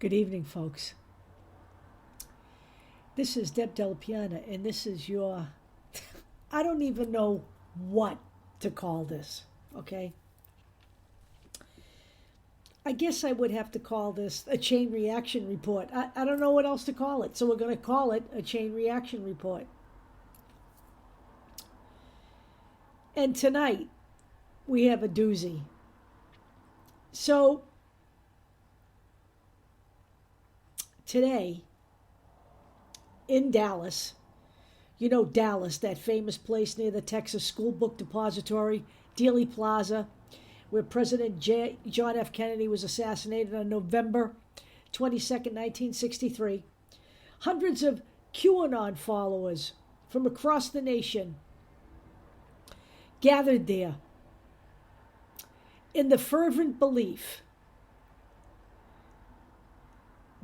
Good evening, folks. This is Dealy Plaza, and this is your. I don't even know what to call this, okay? I guess I would have to call this a chain reaction report. I don't know what else to call it, so we're going to call it a chain reaction report. And tonight, we have a doozy. So, today, in Dallas, you know Dallas, that famous place near the Texas School Book Depository, Dealy Plaza, where President John F. Kennedy was assassinated on November 22nd, 1963. Hundreds of QAnon followers from across the nation gathered there in the fervent belief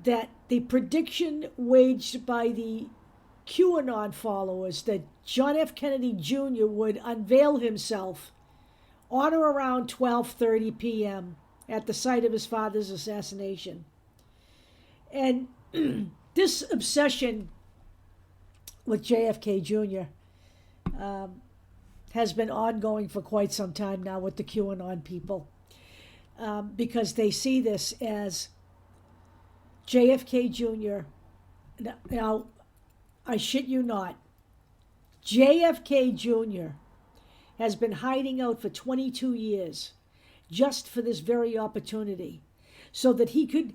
that the prediction waged by the QAnon followers that John F. Kennedy Jr. would unveil himself on or around 12:30 p.m. at the site of his father's assassination. And this obsession with JFK Jr. Has been ongoing for quite some time now with the QAnon people, because they see this as JFK Jr. Now, I shit you not, JFK Jr. has been hiding out for 22 years just for this very opportunity, so that he could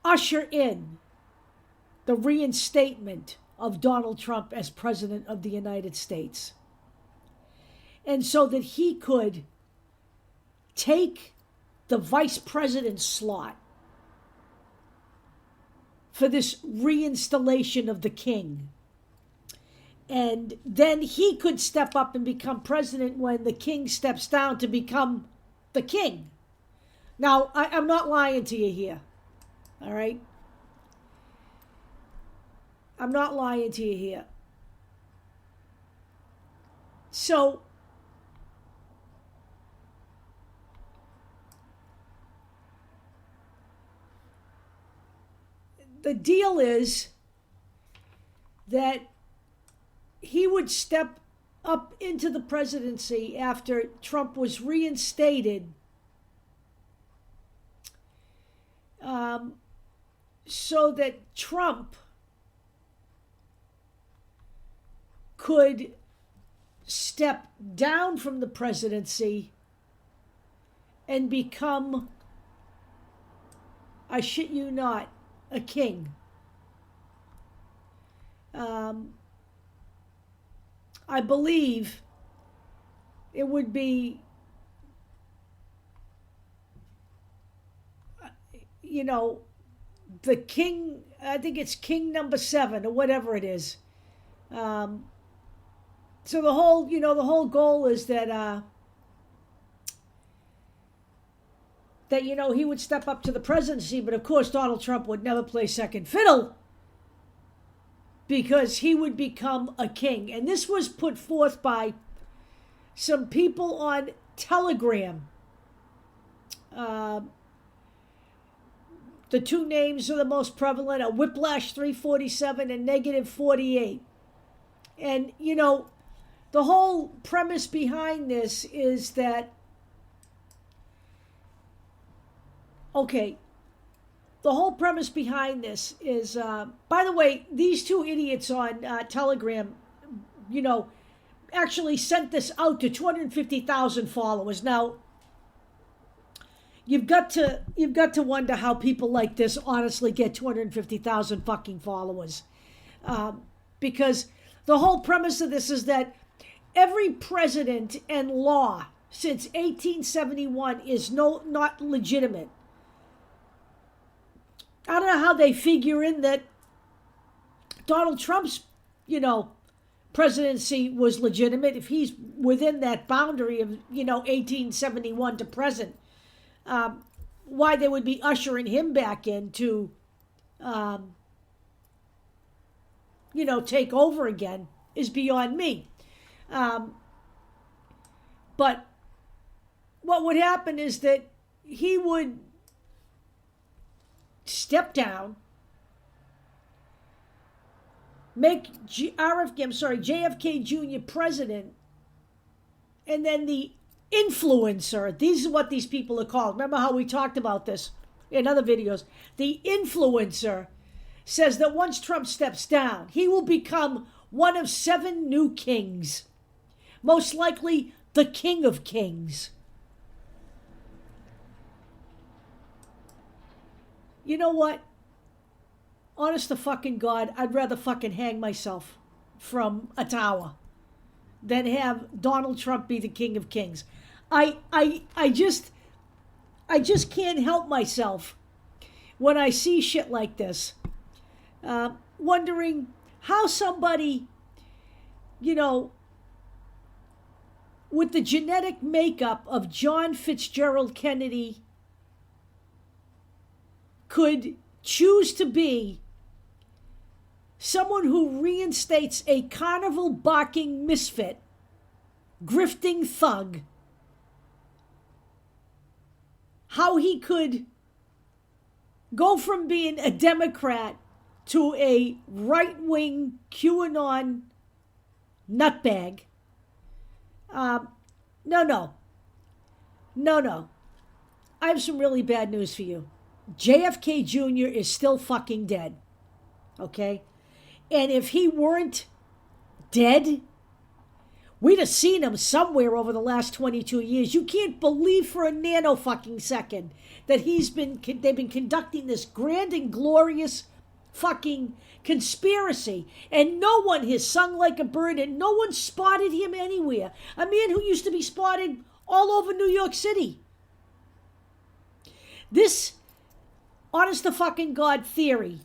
usher in the reinstatement of Donald Trump as President of the United States. And so that he could take the vice president slot for this reinstallation of the king. And then he could step up and become president when the king steps down to become the king. Now, I'm not lying to you here, all right? I'm not lying to you here. So, the deal is that he would step up into the presidency after Trump was reinstated, so that Trump could step down from the presidency and become, I shit you not, a king. I believe it would be, the king, I think it's king number 7 or whatever it is. So the whole goal is that, he would step up to the presidency, but of course Donald Trump would never play second fiddle because he would become a king. And this was put forth by some people on Telegram. The two names are the most prevalent are Whiplash 347 and Negative 48. And, the whole premise behind this is that, okay, the whole premise behind this is, by the way, these two idiots on Telegram, actually sent this out to 250,000 followers. Now, you've got to wonder how people like this honestly get 250,000 fucking followers, because the whole premise of this is that every president and law since 1871 is not legitimate. I don't know how they figure in that Donald Trump's, presidency was legitimate if he's within that boundary of, 1871 to present. Why they would be ushering him back in to, take over again is beyond me. But what would happen is that he would step down, make JFK Jr. president, and then the influencer, these are what these people are called. Remember how we talked about this in other videos? The influencer says that once Trump steps down, he will become one of 7 new kings. Most likely the King of Kings. You know what? Honest to fucking God, I'd rather fucking hang myself from a tower than have Donald Trump be the King of Kings. I just can't help myself when I see shit like this, wondering how somebody, with the genetic makeup of John Fitzgerald Kennedy could choose to be someone who reinstates a carnival barking misfit, grifting thug. How he could go from being a Democrat to a right-wing QAnon nutbag. No. I have some really bad news for you. JFK Jr. is still fucking dead. Okay? And if he weren't dead, we'd have seen him somewhere over the last 22 years. You can't believe for a nano fucking second that they've been conducting this grand and glorious fucking conspiracy, and no one has sung like a bird, and no one spotted him anywhere. A man who used to be spotted all over New York City. This honest to fucking God theory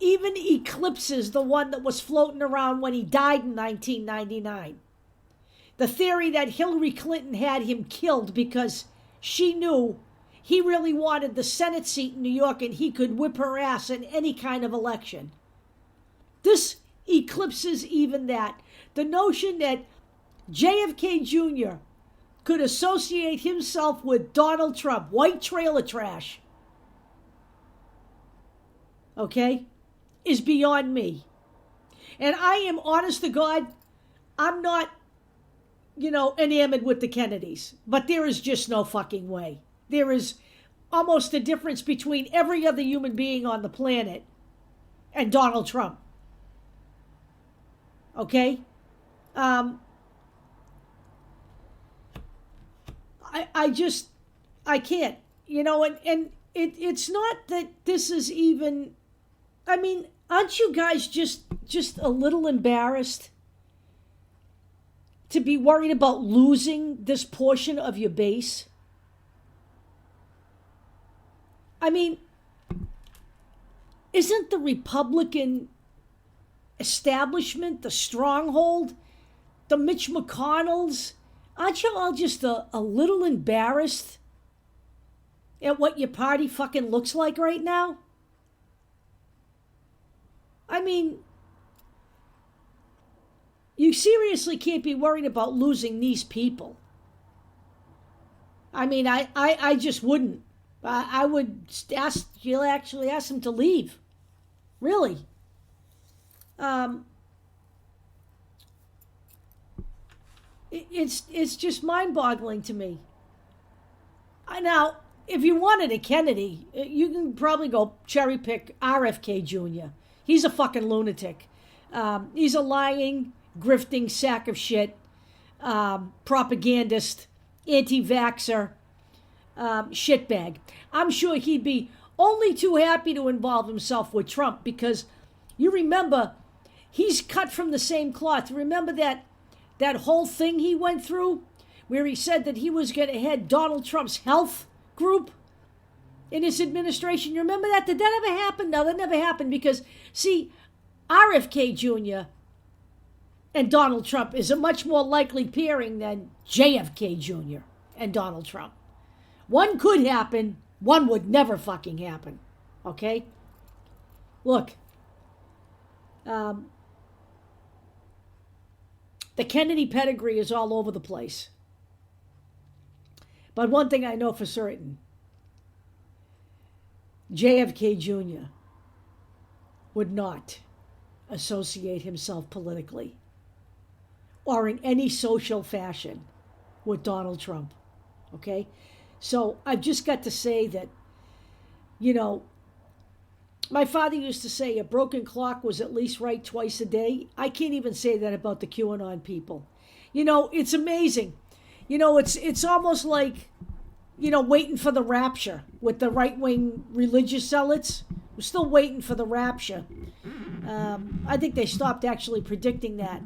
even eclipses the one that was floating around when he died in 1999. The theory that Hillary Clinton had him killed because she knew he really wanted the Senate seat in New York and he could whip her ass in any kind of election. This eclipses even that. The notion that JFK Jr. could associate himself with Donald Trump, white trailer trash, okay, is beyond me. And I am, honest to God, I'm not, enamored with the Kennedys. But there is just no fucking way. There is almost a difference between every other human being on the planet and Donald Trump. Okay? I can't. And it's not that this is even, aren't you guys just a little embarrassed to be worried about losing this portion of your base? Isn't the Republican establishment, the stronghold, the Mitch McConnells, aren't you all just a little embarrassed at what your party fucking looks like right now? You seriously can't be worried about losing these people. I just wouldn't. I would you'll actually ask them to leave. Really. It's just mind-boggling to me. Now, if you wanted a Kennedy, you can probably go cherry-pick RFK Jr. He's a fucking lunatic. He's a lying, grifting sack of shit, propagandist, anti-vaxxer, shitbag. I'm sure he'd be only too happy to involve himself with Trump because you remember he's cut from the same cloth. Remember that whole thing he went through where he said that he was going to head Donald Trump's health group in his administration? You remember that? Did that ever happen? No, that never happened because, see, RFK Jr. and Donald Trump is a much more likely pairing than JFK Jr. and Donald Trump. One could happen, one would never fucking happen. Okay? Look, the Kennedy pedigree is all over the place. But one thing I know for certain, JFK Jr. would not associate himself politically or in any social fashion with Donald Trump. Okay? So I've just got to say that, my father used to say a broken clock was at least right twice a day. I can't even say that about the QAnon people. It's amazing. It's almost like, waiting for the rapture with the right-wing religious zealots. We're still waiting for the rapture. I think they stopped actually predicting that.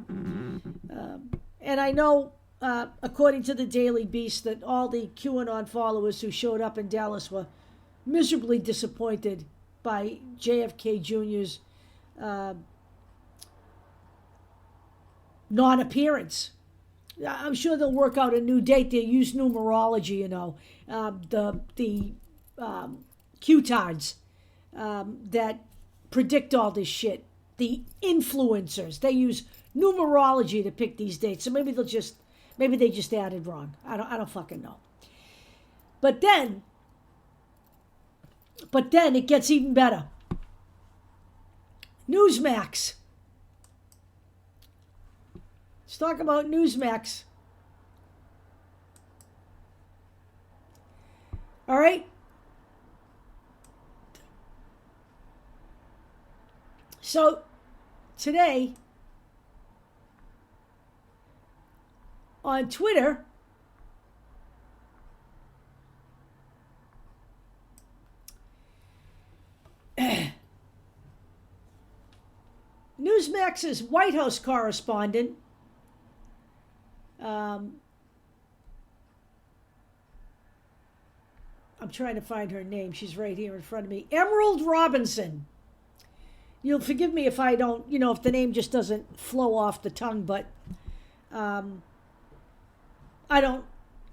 And I know, according to the Daily Beast, that all the QAnon followers who showed up in Dallas were miserably disappointed by JFK Jr.'s non-appearance. I'm sure they'll work out a new date. They use numerology, the Q-tards that predict all this shit. The influencers, they use numerology to pick these dates. So maybe they just added wrong. I don't fucking know. But then it gets even better. Newsmax. Let's talk about Newsmax. All right? So, today, on Twitter, Newsmax's White House correspondent, I'm trying to find her name. She's right here in front of me. Emerald Robinson. You'll forgive me if I don't, if the name just doesn't flow off the tongue, but I don't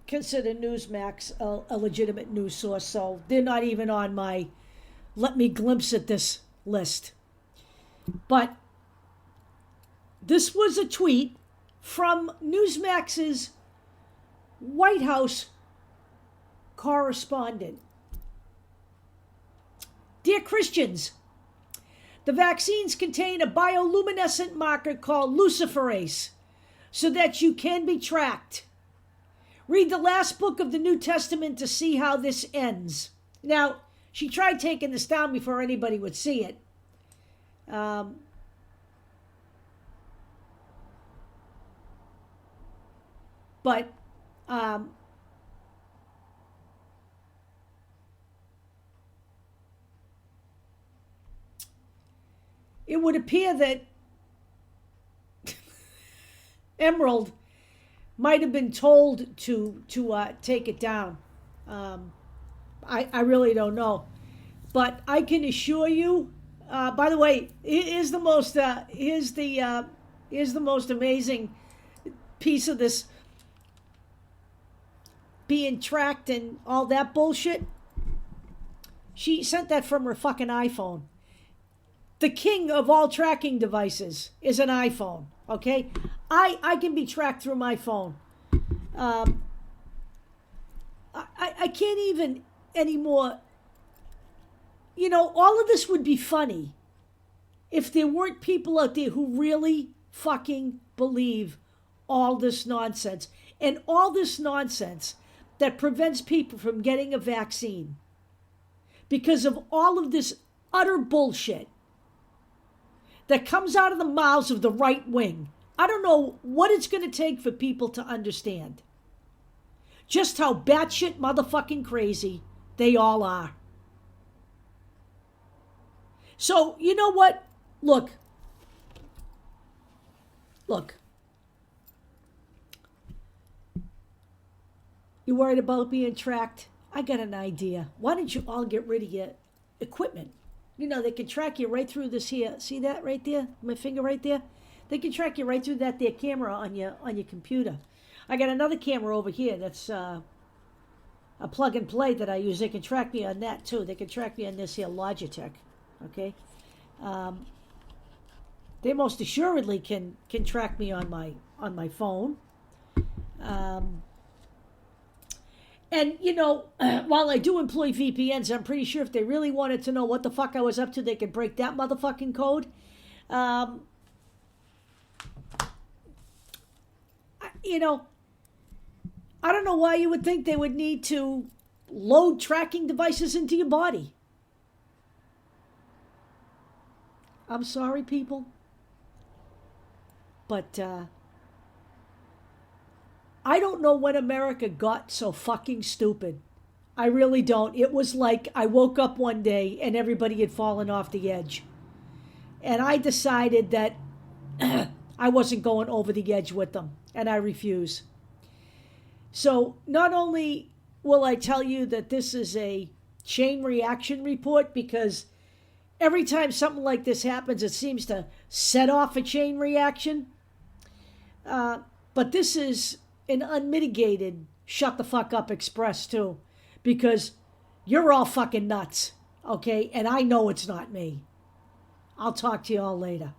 consider Newsmax a legitimate news source, so they're not even on my let me glimpse at this list. But this was a tweet from Newsmax's White House correspondent. Dear Christians, the vaccines contain a bioluminescent marker called luciferase so that you can be tracked. Read the last book of the New Testament to see how this ends. Now, she tried taking this down before anybody would see it. But it would appear that Emerald might have been told to take it down. I really don't know, but I can assure you. By the way, here's the most amazing piece of this being tracked and all that bullshit. She sent that from her fucking iPhone. The king of all tracking devices is an iPhone, okay? I can be tracked through my phone. I can't even anymore. All of this would be funny if there weren't people out there who really fucking believe all this nonsense. And all this nonsense that prevents people from getting a vaccine because of all of this utter bullshit that comes out of the mouths of the right wing. I don't know what it's going to take for people to understand just how batshit motherfucking crazy they all are. So, you know what? Look. You worried about being tracked? I got an idea. Why don't you all get rid of your equipment? They can track you right through this here. See that right there? My finger right there? They can track you right through that there camera on your computer. I got another camera over here that's a plug and play that I use. They can track me on that too. They can track me on this here Logitech. Okay? They most assuredly can track me on my phone. And, you know, while I do employ VPNs, I'm pretty sure if they really wanted to know what the fuck I was up to, they could break that motherfucking code. You know, I don't know why you would think they would need to load tracking devices into your body. I'm sorry, people. But I don't know when America got so fucking stupid. I really don't. It was like I woke up one day and everybody had fallen off the edge. And I decided that I wasn't going over the edge with them, and I refuse. So not only will I tell you that this is a chain reaction report, because every time something like this happens, it seems to set off a chain reaction. But this is an unmitigated shut the fuck up express too, because you're all fucking nuts, okay? And I know it's not me. I'll talk to you all later.